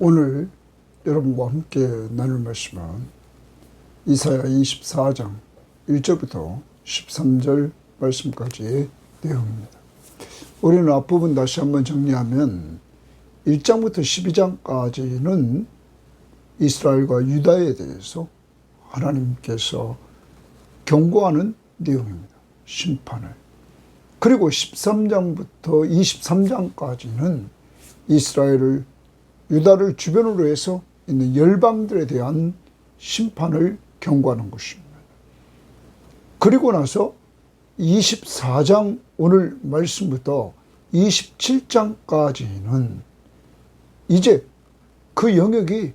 오늘 여러분과 함께 나눌 말씀은 이사야 24장 1절부터 13절 말씀까지의 내용입니다. 우리는 앞부분 다시 한번 정리하면 1장부터 12장까지는 이스라엘과 유다에 대해서 하나님께서 경고하는 내용입니다. 심판을. 그리고 13장부터 23장까지는 이스라엘을 유다를 주변으로 해서 있는 열방들에 대한 심판을 경고하는 것입니다. 그리고 나서 24장 오늘 말씀부터 27장까지는 이제 그 영역이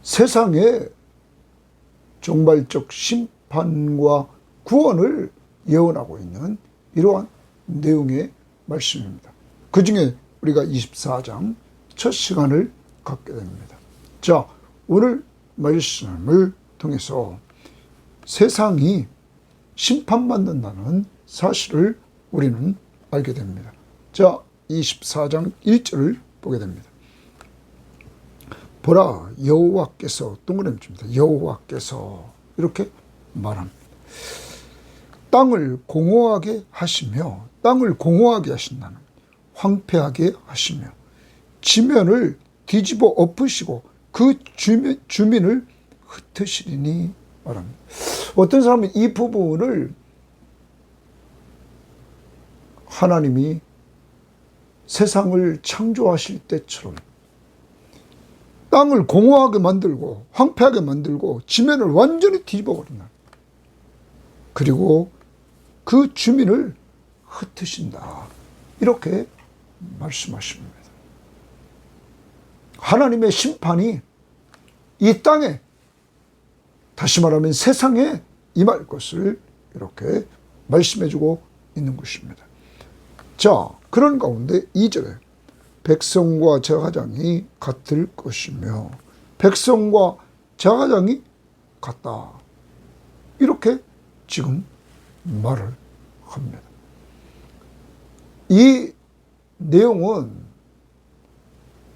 세상의 종말적 심판과 구원을 예언하고 있는 이러한 내용의 말씀입니다. 그 중에 우리가 24장 첫 시간을 갖게 됩니다. 자, 오늘 말씀을 통해서 세상이 심판받는다는 사실을 우리는 알게 됩니다. 자, 24장 1절을 보게 됩니다. 보라, 여호와께서 동그라미 칩니다. 여호와께서 이렇게 말합니다. 땅을 공허하게 하시며, 땅을 공허하게 하신다는, 황폐하게 하시며 지면을 뒤집어 엎으시고 그 주민을 흩으시리니 말합니다. 어떤 사람은 이 부분을 하나님이 세상을 창조하실 때처럼 땅을 공허하게 만들고 황폐하게 만들고 지면을 완전히 뒤집어 버린다. 그리고 그 주민을 흩으신다. 이렇게 말씀하십니다. 하나님의 심판이 이 땅에, 다시 말하면 세상에 임할 것을 이렇게 말씀해주고 있는 것입니다. 자, 그런 가운데 2절에 백성과 제사장이 같을 것이며, 백성과 제사장이 같다. 이렇게 지금 말을 합니다. 이 내용은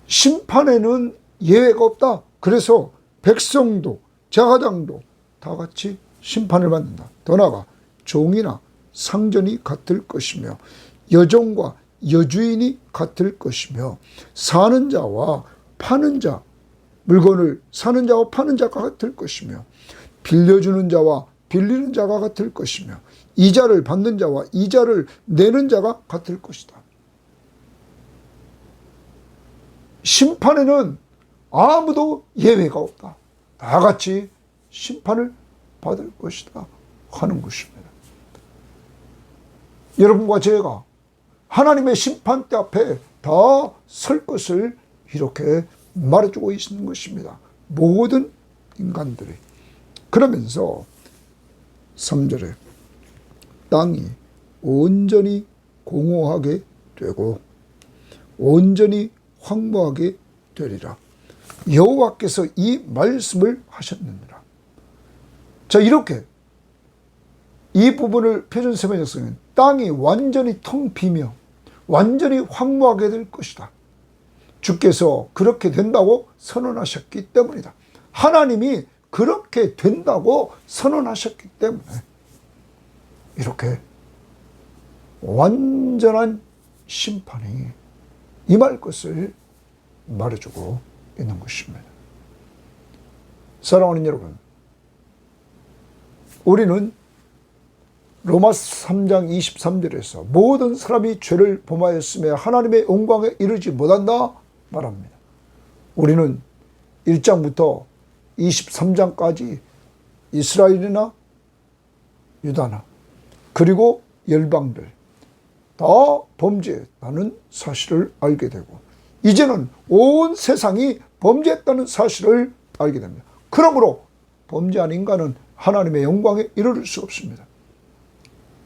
심판에는 예외가 없다. 그래서 백성도 제사장도 다 같이 심판을 받는다. 더 나아가 종이나 상전이 같을 것이며 여종과 여주인이 같을 것이며 사는 자와 파는 자, 물건을 사는 자와 파는 자가 같을 것이며 빌려주는 자와 빌리는 자가 같을 것이며 이자를 받는 자와 이자를 내는 자가 같을 것이다. 심판에는 아무도 예외가 없다. 다 같이 심판을 받을 것이다 하는 것입니다. 여러분과 제가 하나님의 심판대 앞에 다 설 것을 이렇게 말해주고 있는 것입니다. 모든 인간들이. 그러면서 3절에 땅이 온전히 공허하게 되고 온전히 황무하게 되리라. 여호와께서 이 말씀을 하셨느니라. 자, 이렇게 이 부분을 표준세번 작성은 땅이 완전히 텅 비며 완전히 황무하게 될 것이다. 주께서 그렇게 된다고 선언하셨기 때문이다. 하나님이 그렇게 된다고 선언하셨기 때문에 이렇게 완전한 심판이 임할 것을 말해주고 있는 것입니다. 사랑하는 여러분, 우리는 로마서 3장 23절에서 모든 사람이 죄를 범하였으며 하나님의 영광에 이르지 못한다 말합니다. 우리는 1장부터 23장까지 이스라엘이나 유다나 그리고 열방들 다 범죄했다는 사실을 알게 되고 이제는 온 세상이 범죄했다는 사실을 알게 됩니다. 그러므로 범죄한 인간은 하나님의 영광에 이르를 수 없습니다.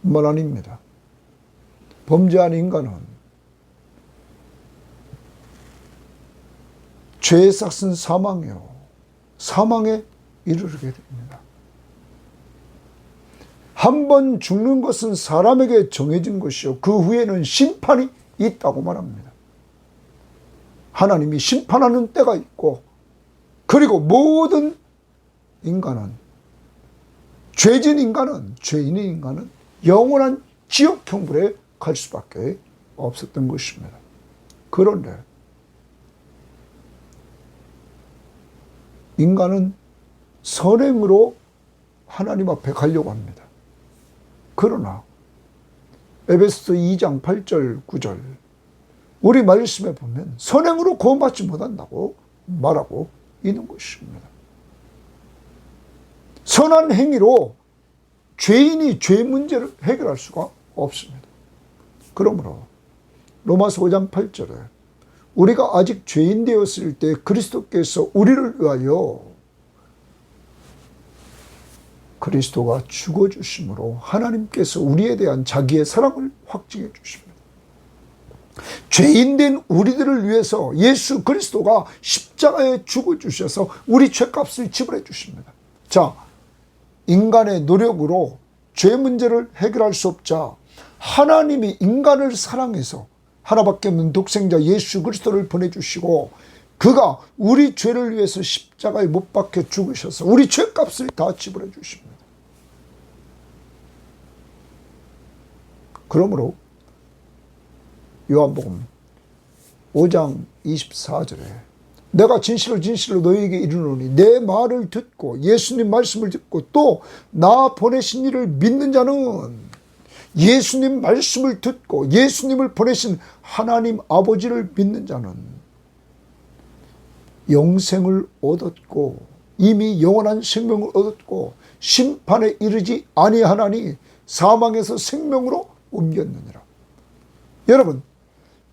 뿐만 아닙니다. 범죄한 인간은 죄의 삭은 사망이요, 사망에 이르게 됩니다. 한 번 죽는 것은 사람에게 정해진 것이요 그 후에는 심판이 있다고 말합니다. 하나님이 심판하는 때가 있고, 그리고 모든 인간은, 죄인인 인간은 영원한 지옥 형벌에 갈 수밖에 없었던 것입니다. 그런데 인간은 선행으로 하나님 앞에 가려고 합니다. 그러나 에베소서 2장 8절 9절 우리 말씀에 보면 선행으로 구원받지 못한다고 말하고 있는 것입니다. 선한 행위로 죄인이 죄 문제를 해결할 수가 없습니다. 그러므로 로마서 5장 8절에 우리가 아직 죄인 되었을 때 그리스도께서 우리를 위하여 그리스도가 죽어주심으로 하나님께서 우리에 대한 자기의 사랑을 확증해 주십니다. 죄인된 우리들을 위해서 예수 그리스도가 십자가에 죽어주셔서 우리 죄값을 지불해 주십니다. 자, 인간의 노력으로 죄 문제를 해결할 수 없자 하나님이 인간을 사랑해서 하나밖에 없는 독생자 예수 그리스도를 보내주시고 그가 우리 죄를 위해서 십자가에 못 박혀 죽으셔서 우리 죄값을 다 지불해 주십니다. 그러므로 요한복음 5장 24절에 내가 진실로 너희에게 이르노니 내 말을 듣고 예수님 말씀을 듣고 또 나 보내신 이를 믿는 자는 예수님 말씀을 듣고 예수님을 보내신 하나님 아버지를 믿는 자는 영생을 얻었고 이미 영원한 생명을 얻었고 심판에 이르지 아니하나니 사망에서 생명으로 옮겼느니라. 여러분,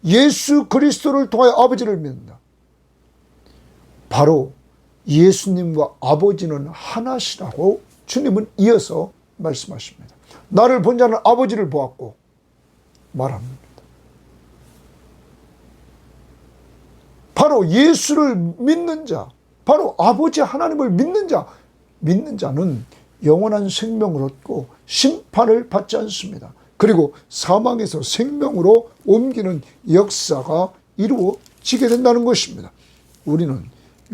예수 그리스도를 통하여 아버지를 믿는다. 바로 예수님과 아버지는 하나시라고 주님은 이어서 말씀하십니다. 나를 본 자는 아버지를 보았고 말합니다. 바로 예수를 믿는 자, 바로 아버지 하나님을 믿는 자는 영원한 생명을 얻고 심판을 받지 않습니다. 그리고 사망에서 생명으로 옮기는 역사가 이루어지게 된다는 것입니다. 우리는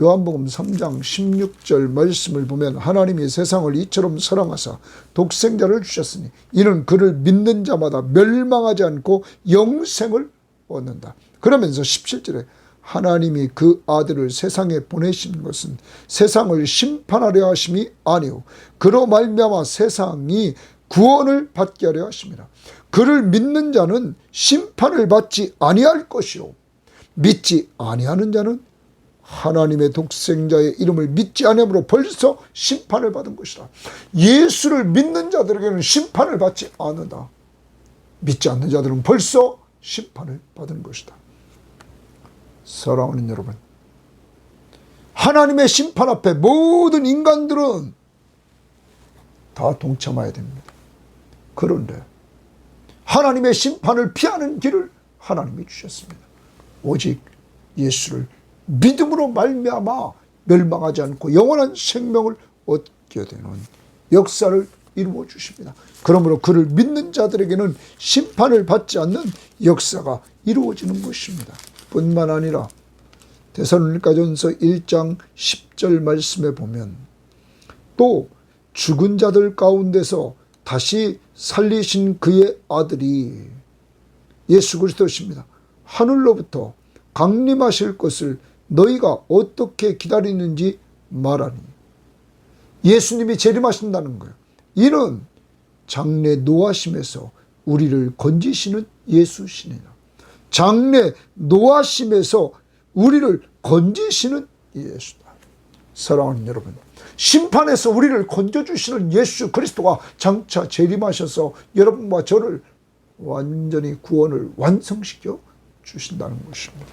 요한복음 3장 16절 말씀을 보면 하나님이 세상을 이처럼 사랑하사 독생자를 주셨으니 이는 그를 믿는 자마다 멸망하지 않고 영생을 얻는다. 그러면서 17절에 하나님이 그 아들을 세상에 보내신 것은 세상을 심판하려 하심이 아니오 그로 말미암아 세상이 구원을 받게 하려 하심이라. 그를 믿는 자는 심판을 받지 아니할 것이요 믿지 아니하는 자는 하나님의 독생자의 이름을 믿지 아니함으로 벌써 심판을 받은 것이라. 예수를 믿는 자들에게는 심판을 받지 않는다. 믿지 않는 자들은 벌써 심판을 받은 것이다. 사랑하는 여러분, 하나님의 심판 앞에 모든 인간들은 다 동참해야 됩니다. 그런데 하나님의 심판을 피하는 길을 하나님이 주셨습니다. 오직 예수를 믿음으로 말미암아 멸망하지 않고 영원한 생명을 얻게 되는 역사를 이루어 주십니다. 그러므로 그를 믿는 자들에게는 심판을 받지 않는 역사가 이루어지는 것입니다. 뿐만 아니라 데살로니가전서 1장 10절 말씀에 보면 또 죽은 자들 가운데서 다시 살리신 그의 아들이 예수 그리스도십니다. 하늘로부터 강림하실 것을 너희가 어떻게 기다리는지 말하니. 예수님이 재림하신다는 거예요. 이는 장래 노하심에서 우리를 건지시는 예수시니라. 장래 노하심에서 우리를 건지시는 예수다. 사랑하는 여러분, 심판에서 우리를 건져주시는 예수 그리스도가 장차 재림하셔서 여러분과 저를 완전히 구원을 완성시켜 주신다는 것입니다.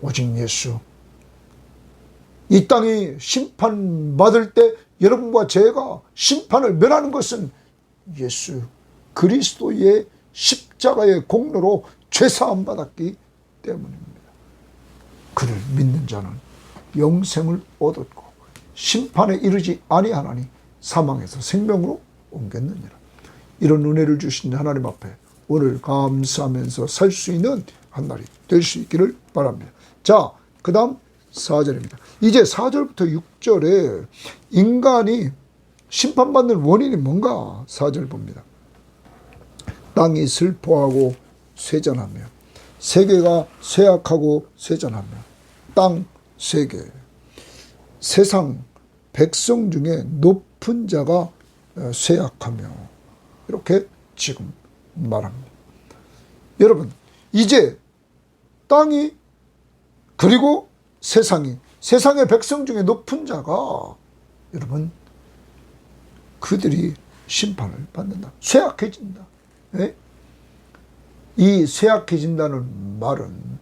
오직 예수, 이 땅이 심판받을 때 여러분과 제가 심판을 면하는 것은 예수 그리스도의 십자가의 공로로 죄사함 받았기 때문입니다. 그를 믿는 자는 영생을 얻었고 심판에 이르지 아니하나니 사망에서 생명으로 옮겼느니라. 이런 은혜를 주신 하나님 앞에 오늘 감사하면서 살 수 있는 한 날이 될 수 있기를 바랍니다. 자, 그 다음 4절입니다. 이제 4절부터 6절에 인간이 심판받는 원인이 뭔가 4절 봅니다. 땅이 슬퍼하고 쇠잔하며 세계가 쇠약하고 쇠잔하며 땅 세계 세상 백성 중에 높은 자가 쇠약하며 이렇게 지금 말합니다. 여러분 이제 땅이 그리고 세상의 백성 중에 높은 자가 여러분 그들이 심판을 받는다. 쇠약해진다. 네? 이 쇠약해진다는 말은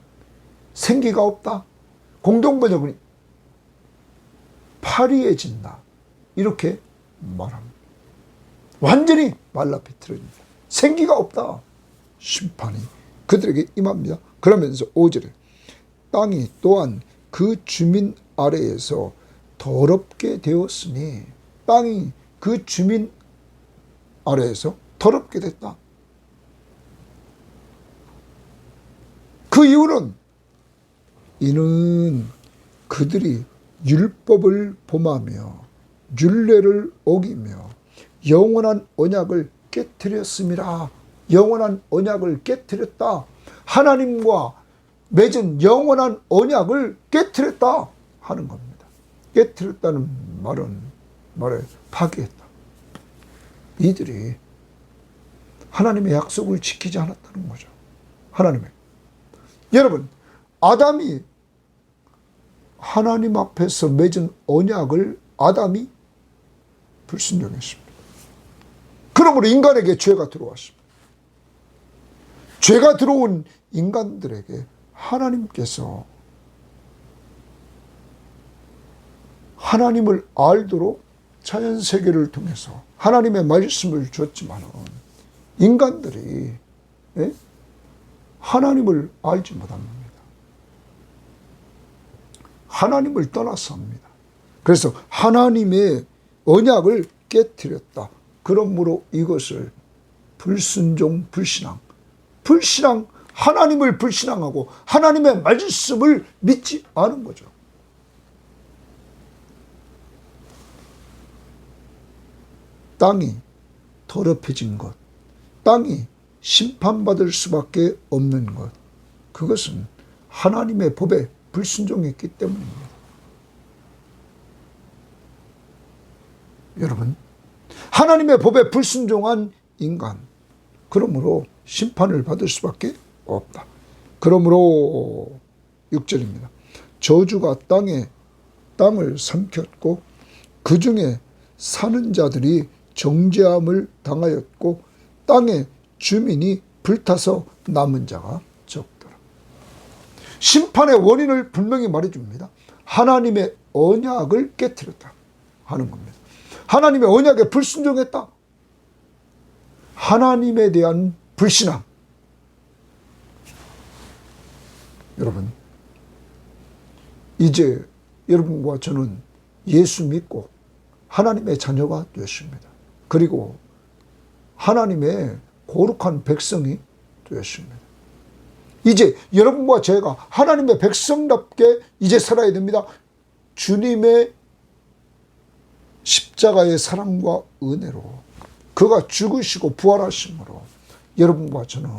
생기가 없다. 공동번역은 파리해진다. 이렇게 말합니다. 완전히 말라비틀어진다. 생기가 없다. 심판이 그들에게 임합니다. 그러면서 5절에 땅이 또한 그 주민 아래에서 더럽게 되었으니 땅이 그 주민 아래에서 더럽게 됐다. 그 이유는 이는 그들이 율법을 범하며 율례를 어기며 영원한 언약을 깨트렸음이라. 영원한 언약을 깨트렸다. 하나님과 맺은 영원한 언약을 깨트렸다 하는 겁니다. 깨트렸다는 말을 파기했다. 이들이 하나님의 약속을 지키지 않았다는 거죠. 하나님의. 여러분, 아담이 하나님 앞에서 맺은 언약을 아담이 불순종했습니다. 그러므로 인간에게 죄가 들어왔습니다. 죄가 들어온 인간들에게 하나님께서 하나님을 알도록 자연세계를 통해서 하나님의 말씀을 줬지만 인간들이 하나님을 알지 못합니다. 하나님을 떠났습니다. 그래서 하나님의 언약을 깨뜨렸다. 그러므로 이것을 불순종, 불신앙, 하나님을 불신앙하고 하나님의 말씀을 믿지 않은 거죠. 땅이 더럽혀진 것, 땅이 심판받을 수밖에 없는 것, 그것은 하나님의 법에 불순종했기 때문입니다. 여러분, 하나님의 법에 불순종한 인간, 그러므로 심판을 받을 수밖에 없다. 그러므로 6절입니다. 저주가 땅을 삼켰고 그 중에 사는 자들이 정죄함을 당하였고 땅의 주민이 불타서 남은 자가 적더라. 심판의 원인을 분명히 말해줍니다. 하나님의 언약을 깨뜨렸다 하는 겁니다. 하나님의 언약에 불순종했다. 하나님에 대한 불신앙. 여러분, 이제 여러분과 저는 예수 믿고 하나님의 자녀가 되었습니다. 그리고 하나님의 거룩한 백성이 되었습니다. 이제 여러분과 제가 하나님의 백성답게 이제 살아야 됩니다. 주님의 십자가의 사랑과 은혜로 그가 죽으시고 부활하심으로 여러분과 저는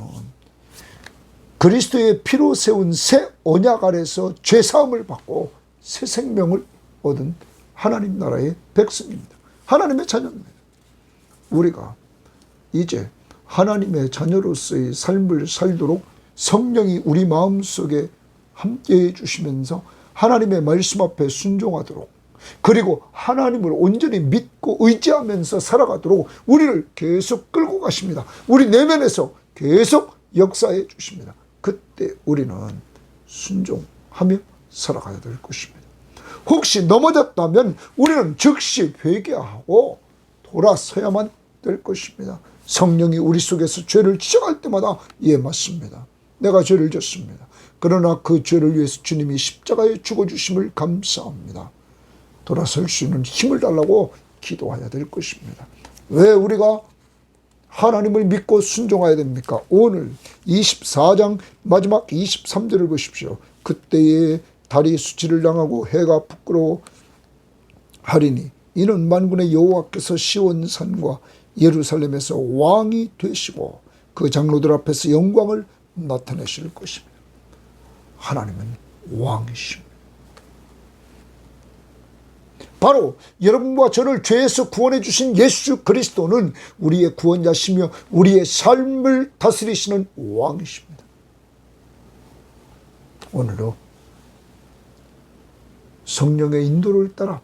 그리스도의 피로 세운 새 언약 아래서 죄사함을 받고 새 생명을 얻은 하나님 나라의 백성입니다. 하나님의 자녀입니다. 우리가 이제 하나님의 자녀로서의 삶을 살도록 성령이 우리 마음속에 함께해 주시면서 하나님의 말씀 앞에 순종하도록, 그리고 하나님을 온전히 믿고 의지하면서 살아가도록 우리를 계속 끌고 가십니다. 우리 내면에서 계속 역사해 주십니다. 그때 우리는 순종하며 살아가야 될 것입니다. 혹시 넘어졌다면 우리는 즉시 회개하고 돌아서야만 될 것입니다. 성령이 우리 속에서 죄를 지적할 때마다 예, 맞습니다. 내가 죄를 졌습니다. 그러나 그 죄를 위해서 주님이 십자가에 죽어주심을 감사합니다. 돌아설 수 있는 힘을 달라고 기도해야 될 것입니다. 왜 우리가 하나님을 믿고 순종해야 됩니까? 오늘 24장 마지막 23절을 보십시오. 그때에 달이 수치를 당하고 해가 부끄러워 하리니 이는 만군의 여호와께서 시온산과 예루살렘에서 왕이 되시고 그 장로들 앞에서 영광을 나타내실 것입니다. 하나님은 왕이십니다. 바로 여러분과 저를 죄에서 구원해 주신 예수 그리스도는 우리의 구원자시며 우리의 삶을 다스리시는 왕이십니다. 오늘도 성령의 인도를 따라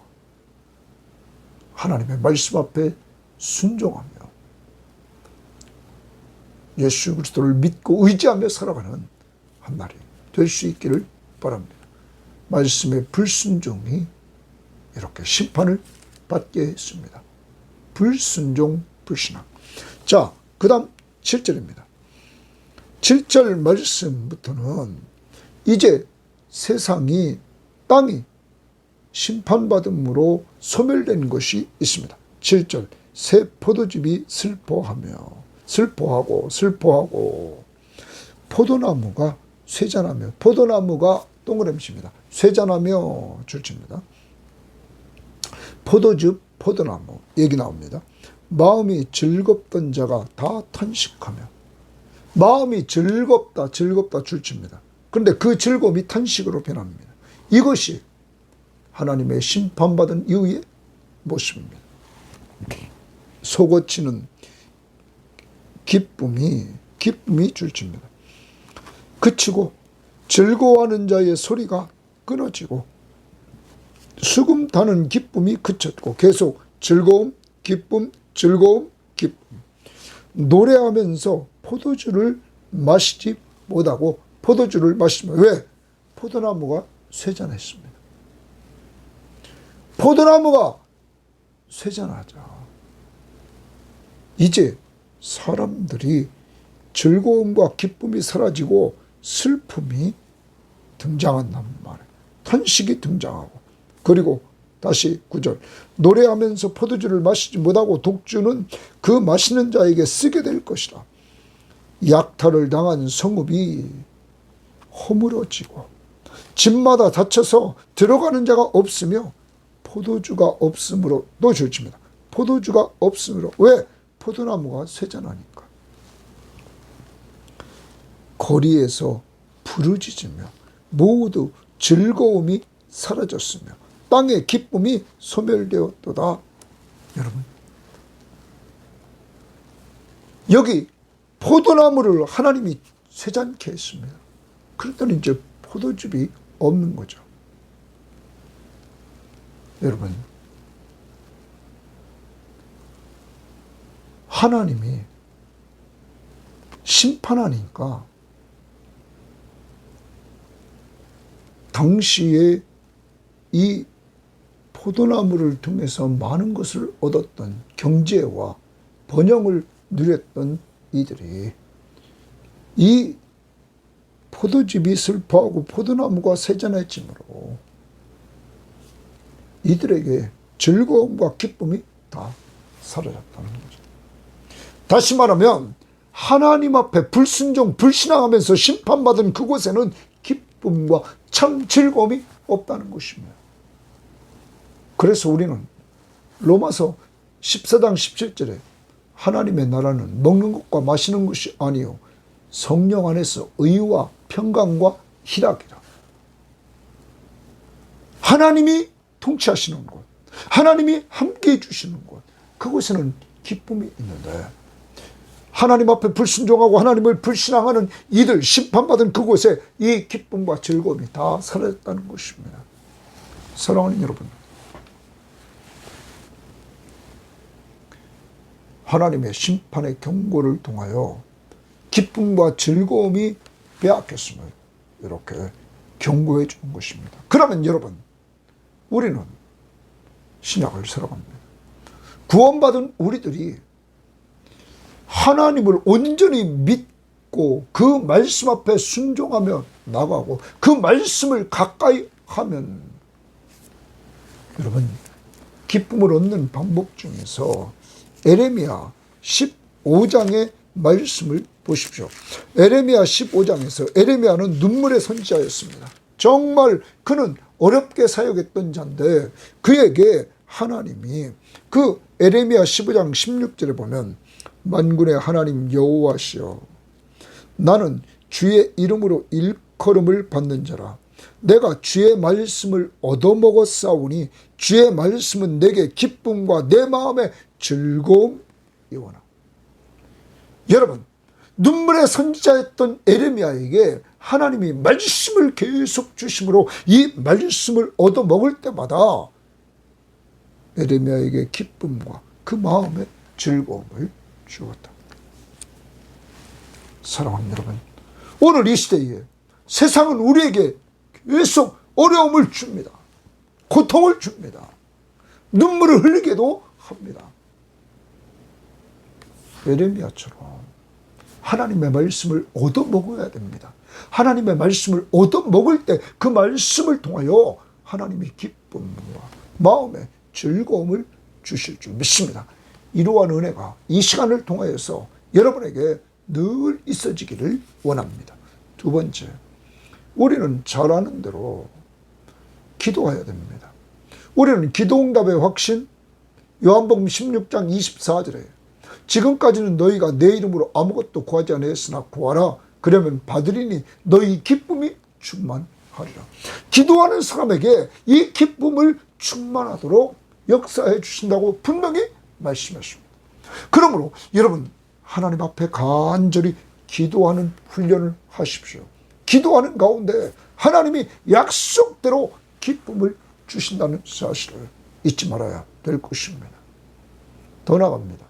하나님의 말씀 앞에 순종하며 예수 그리스도를 믿고 의지하며 살아가는 한 날이 될 수 있기를 바랍니다. 말씀의 불순종이 이렇게 심판을 받게 했습니다. 불순종, 불신앙. 자, 그 다음 7절입니다. 7절 말씀부터는 이제 세상이, 땅이 심판받음으로 소멸된 것이 있습니다. 7절, 새 포도즙이 슬퍼하고 포도나무가 쇠잔하며, 포도나무가 동그라미입니다. 쇠잔하며 줄칩니다. 포도즙, 포도나무 얘기 나옵니다. 마음이 즐겁던 자가 다 탄식하며, 마음이 즐겁다 줄칩니다. 그런데 그 즐거움이 탄식으로 변합니다. 이것이 하나님의 심판받은 이후의 모습입니다. 속어치는 기쁨이 줄칩니다. 그치고 즐거워하는 자의 소리가 끊어지고 수금 타는 기쁨이 그쳤고 계속 즐거움, 기쁨, 노래하면서 포도주를 마시지 못하고 포도주를 마시면, 왜? 포도나무가 쇠잔했습니다. 포도나무가 쇠잔하자. 이제 사람들이 즐거움과 기쁨이 사라지고 슬픔이 등장한단 말이에요. 탄식이 등장하고, 그리고 다시 9절, 노래하면서 포도주를 마시지 못하고 독주는 그 마시는 자에게 쓰게 될 것이라. 약탈을 당한 성읍이 허물어지고 집마다 닫혀서 들어가는 자가 없으며 포도주가 없으므로, 또 줄칩니다. 포도주가 없으므로. 왜? 포도나무가 쇠잔하니까. 거리에서 부르짖으며 모두 즐거움이 사라졌으며 땅의 기쁨이 소멸되었도다. 여러분, 여기 포도나무를 하나님이 쇠잔케 했습니다. 그랬더니 이제 포도즙이 없는 거죠. 여러분, 하나님이 심판하니까 당시에 이 포도나무를 통해서 많은 것을 얻었던, 경제와 번영을 누렸던 이들이 이 포도즙이 슬퍼하고 포도나무가 쇠잔해짐으로 이들에게 즐거움과 기쁨이 다 사라졌다는 거죠. 다시 말하면 하나님 앞에 불순종, 불신앙하면서 심판받은 그곳에는 기쁨과 참 즐거움이 없다는 것입니다. 그래서 우리는 로마서 14장 17절에 하나님의 나라는 먹는 것과 마시는 것이 아니요 성령 안에서 의와 평강과 희락이라. 하나님이 통치하시는 곳, 하나님이 함께해 주시는 곳, 그곳에는 기쁨이 있는데 하나님 앞에 불순종하고 하나님을 불신앙하는 이들, 심판받은 그곳에 이 기쁨과 즐거움이 다 사라졌다는 것입니다. 사랑하는 여러분, 하나님의 심판의 경고를 통하여 기쁨과 즐거움이 빼앗겼음을 이렇게 경고해 주는 것입니다. 그러면 여러분, 우리는 신약을 살아갑니다. 구원받은 우리들이 하나님을 온전히 믿고 그 말씀 앞에 순종하며 나가고 그 말씀을 가까이 하면, 여러분, 기쁨을 얻는 방법 중에서 에레미야 15장의 말씀을 보십시오. 에레미야 15장에서 에레미야는 눈물의 선지자였습니다. 정말 그는 어렵게 사역했던 자인데 그에게 하나님이 그 에레미야 15장 16절에 보면 만군의 하나님 여호와시여 나는 주의 이름으로 일컬음을 받는 자라 내가 주의 말씀을 얻어먹었사오니 주의 말씀은 내게 기쁨과 내 마음에 즐거움이오나. 여러분 눈물의 선지자였던 에레미야에게 하나님이 말씀을 계속 주심으로 이 말씀을 얻어먹을 때마다 에레미야에게 기쁨과 그 마음에 즐거움을 주었다. 사랑하는 여러분, 오늘 이 시대에 세상은 우리에게 계속 어려움을 줍니다. 고통을 줍니다. 눈물을 흘리게도 합니다. 에레미야처럼 하나님의 말씀을 얻어먹어야 됩니다. 하나님의 말씀을 얻어먹을 때 그 말씀을 통하여 하나님이 기쁨과 마음의 즐거움을 주실 줄 믿습니다. 이러한 은혜가 이 시간을 통하여서 여러분에게 늘 있어지기를 원합니다. 두 번째, 우리는 잘 아는 대로 기도해야 됩니다. 우리는 기도응답의 확신, 요한복음 16장 24절에 지금까지는 너희가 내 이름으로 아무것도 구하지 아니했으나 구하라 그러면 받으리니 너희 기쁨이 충만하리라. 기도하는 사람에게 이 기쁨을 충만하도록 역사해 주신다고 분명히 말씀하십니다. 그러므로 여러분 하나님 앞에 간절히 기도하는 훈련을 하십시오. 기도하는 가운데 하나님이 약속대로 기쁨을 주신다는 사실을 잊지 말아야 될 것입니다. 더 나아갑니다.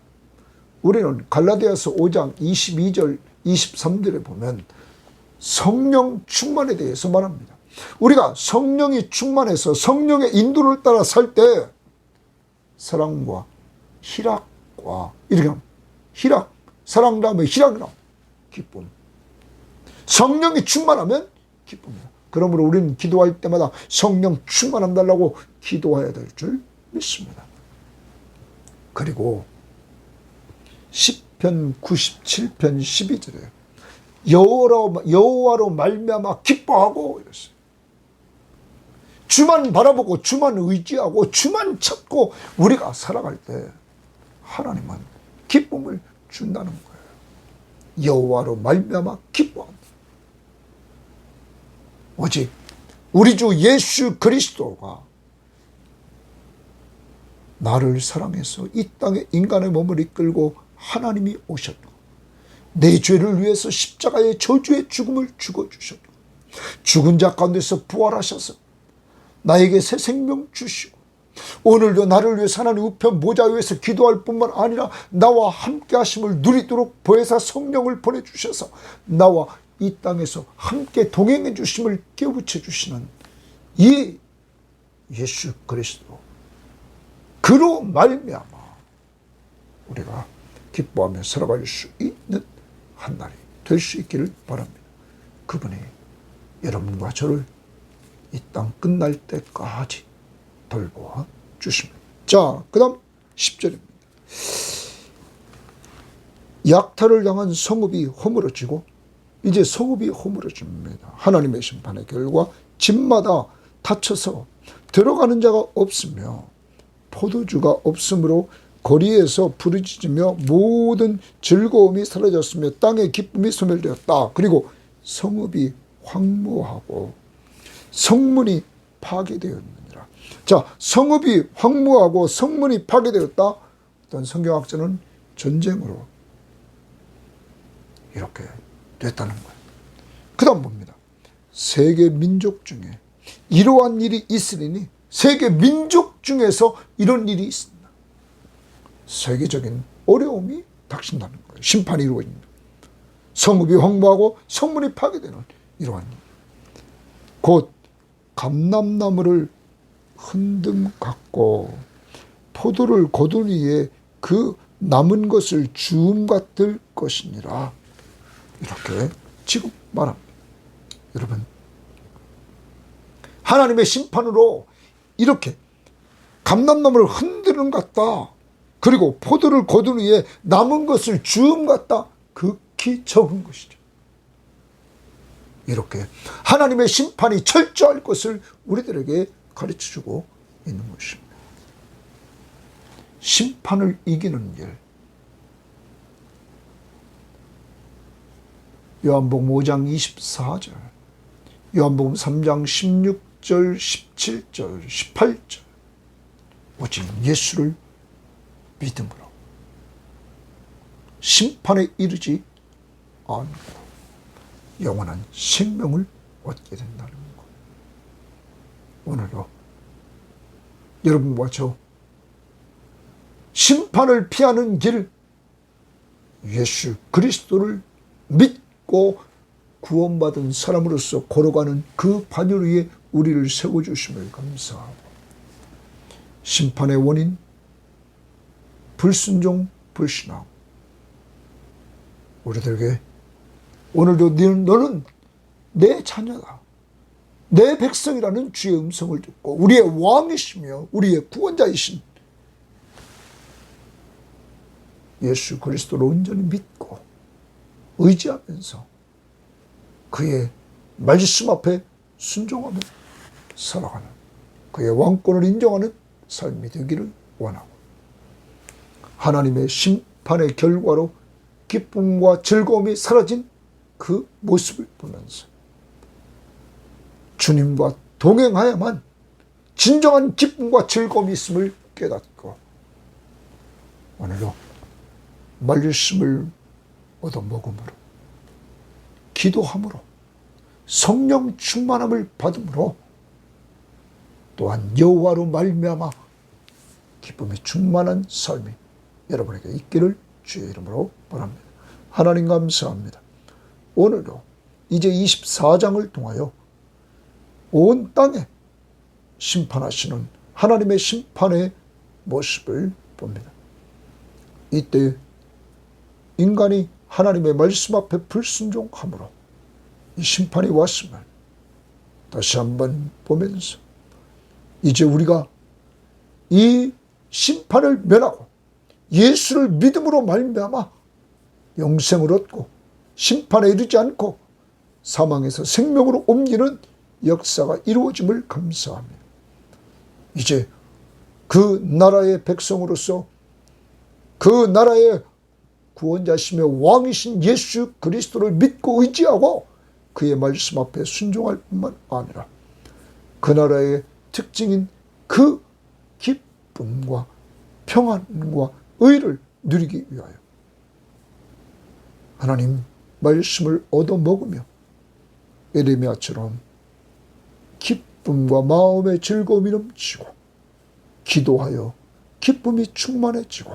우리는 갈라디아서 5장 22절 23절에 보면 성령 충만에 대해서 말합니다. 우리가 성령이 충만해서 성령의 인도를 따라 살 때 사랑과 희락과 이렇게 합니다. 희락, 사랑 다음에 희락이나 기쁨. 성령이 충만하면 기쁨이다. 그러므로 우리는 기도할 때마다 성령 충만함 달라고 기도해야 될 줄 믿습니다. 그리고 시편 97편 12절에 여호와로 말미암아 기뻐하고 이랬어요. 주만 바라보고 주만 의지하고 주만 찾고 우리가 살아갈 때 하나님은 기쁨을 준다는 거예요. 여호와로 말미암아 기뻐한다. 오직 우리 주 예수 그리스도가 나를 사랑해서 이 땅에 인간의 몸을 이끌고 하나님이 오셨고 내 죄를 위해서 십자가의 저주의 죽음을 죽어주셨고 죽은 자 가운데서 부활하셔서 나에게 새 생명 주시고 오늘도 나를 위해서 하나님 우편 모자 위에서 기도할 뿐만 아니라 나와 함께 하심을 누리도록 보혜사 성령을 보내주셔서 나와 이 땅에서 함께 동행해 주심을 깨우쳐 주시는 이 예수 그리스도 그로 말미암아 우리가 기뻐하며 살아갈 수 있는 한 날이 될 수 있기를 바랍니다. 그분이 여러분과 저를 이 땅 끝날 때까지 돌보아 주십니다. 자, 그 다음 10절입니다. 약탈을 당한 성읍이 허물어지고 이제 성읍이 허물어집니다. 하나님의 심판의 결과 집마다 닫혀서 들어가는 자가 없으며 포도주가 없으므로 거리에서 부르짖으며 모든 즐거움이 사라졌으며 땅의 기쁨이 소멸되었다. 그리고 성읍이 황무하고 성문이 파괴되었느니라. 자, 성읍이 황무하고 성문이 파괴되었다. 어떤 성경학자는 전쟁으로 이렇게 됐다는 거예요. 그 다음 봅니다. 세계 민족 중에 이러한 일이 있으리니 세계 민족 중에서 이런 일이 있습니다. 세계적인 어려움이 닥친다는 거예요. 심판이 이루어집니다. 성읍이 황무하고 성문이 파괴되는 이러한 일. 곧 감람나무를 흔듦 같고 포도를 거둔 이에 그 남은 것을 주움 같을 것이니라. 이렇게 지금 말합니다. 여러분, 하나님의 심판으로 이렇게 감람나무를 흔드는 것 같다. 그리고 포도를 거둔 후에 남은 것을 주음 같다 극히 적은 것이죠. 이렇게 하나님의 심판이 철저할 것을 우리들에게 가르쳐주고 있는 것입니다. 심판을 이기는 길. 요한복음 5장 24절, 요한복음 3장 16절, 17절, 18절. 오직 예수를 믿음으로 심판에 이르지 않고 영원한 생명을 얻게 된다는 것. 오늘도 여러분과 저 심판을 피하는 길, 예수 그리스도를 믿고 구원받은 사람으로서 걸어가는 그 반열 위에 우리를 세워주심을 감사하고, 심판의 원인 불순종, 불신앙, 우리들에게 오늘도 너는 내 자녀다, 내 백성이라는 주의 음성을 듣고 우리의 왕이시며 우리의 구원자이신 예수 그리스도를 온전히 믿고 의지하면서 그의 말씀 앞에 순종하며 살아가는, 그의 왕권을 인정하는 삶이 되기를 원하고, 하나님의 심판의 결과로 기쁨과 즐거움이 사라진 그 모습을 보면서 주님과 동행하야만 진정한 기쁨과 즐거움이 있음을 깨닫고, 오늘도 말씀을 얻어먹음으로, 기도함으로, 성령 충만함을 받음으로, 또한 여호와로 말미암아 기쁨이 충만한 삶이 여러분에게 있기를 주의 이름으로 바랍니다. 하나님 감사합니다. 오늘도 이제 24장을 통하여 온 땅에 심판하시는 하나님의 심판의 모습을 봅니다. 이때 인간이 하나님의 말씀 앞에 불순종함으로 이 심판이 왔음을 다시 한번 보면서, 이제 우리가 이 심판을 면하고 예수를 믿음으로 말미암아 영생을 얻고 심판에 이르지 않고 사망에서 생명으로 옮기는 역사가 이루어짐을 감사합니다. 이제 그 나라의 백성으로서 그 나라의 구원자시며 왕이신 예수 그리스도를 믿고 의지하고 그의 말씀 앞에 순종할 뿐만 아니라 그 나라의 특징인 그 기쁨과 평안과 의를 누리기 위하여 하나님 말씀을 얻어먹으며 에레미야처럼 기쁨과 마음의 즐거움이 넘치고 기도하여 기쁨이 충만해지고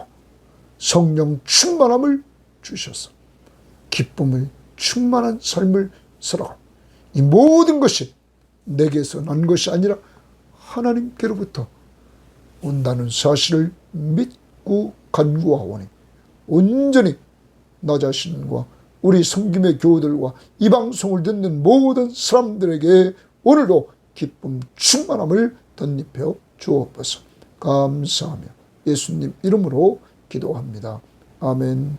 성령 충만함을 주셔서 기쁨을 충만한 삶을 살아가, 이 모든 것이 내게서 난 것이 아니라 하나님께로부터 온다는 사실을 믿고 간구하오니, 온전히 나 자신과 우리 섬김의 교우들과 이 방송을 듣는 모든 사람들에게 오늘도 기쁨 충만함을 덧입혀 주옵소서. 감사하며 예수님 이름으로 기도합니다. 아멘.